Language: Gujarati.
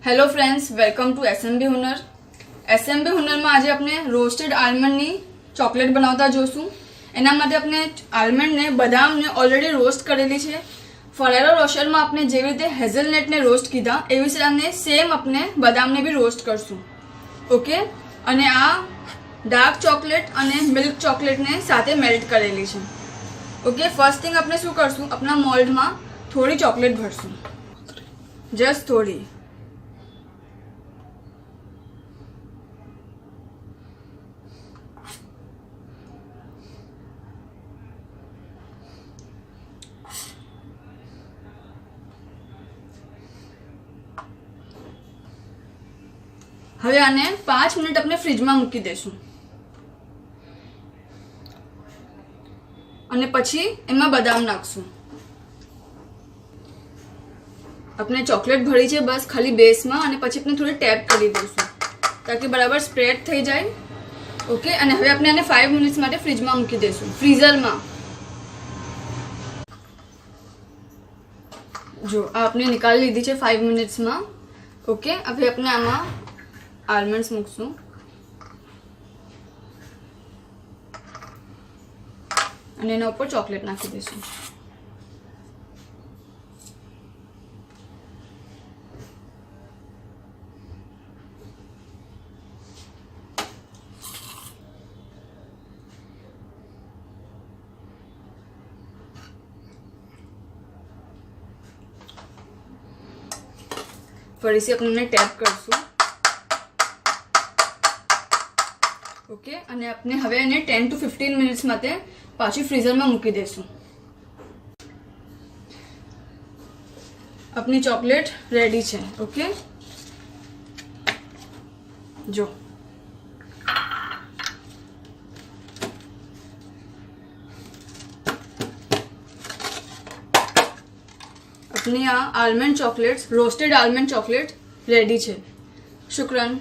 Hello friends, welcome to SMB Hunar. SMB હુનરમાં આજે આપણે રોસ્ટેડ આલમંડની ચોકલેટ બનાવતા જોશું. એના માટે આપણે આલમંડને બદામને ઓલરેડી રોસ્ટ કરેલી છે. ફરેરો રોસ્ટરમાં આપણે જેવી રીતે હેઝલનટને રોસ્ટ કીધા એવી રીતે સેમ આપણે બદામને બી રોસ્ટ કરશું. ઓકે, અને આ ડાર્ક ચોકલેટ અને મિલ્ક ચોકલેટને સાથે મેલ્ટ કરેલી છે. ઓકે, ફર્સ્ટ થિંગ આપણે શું કરશું, આપણા મોલ્ડમાં થોડી ચોકલેટ ભરશું, જસ્ટ થોડી. હવે આને 5 મિનિટ આપણે ફ્રીજમાં મૂકી દેશું અને પછી એમાં બદામ નાખશું. આપણે ચોકલેટ ભરી છે બસ ખાલી બેસમાં, અને પછી આપણે થોડી ટેપ કરી દઈશું તાકી બરાબર સ્પ્રેડ થઈ જાય. ઓકે, અને હવે આપણે આને 5 મિનિટ્સ માટે ફ્રીજમાં મૂકી દઈશું, ફ્રીઝરમાં. જો આ આપણે નિકાળી લીધી છે 5 મિનિટ્સમાં. ઓકે, હવે આપણે આમાં આલમંડ્સ મૂકશું અને એના ઉપર ચોકલેટ નાખી દઈશું. ફરીથી આપણે ટેપ કરશું. ઓકે, અને આપણે હવે એને 10 to 15 મિનિટ્સ માટે પાછી ફ્રીઝરમાં મૂકી દઈશું. આપણી ચોકલેટ રેડી છે. ઓકે, જો આપણી આ almond chocolate, roasted almond chocolate ready છે. શુક્રન.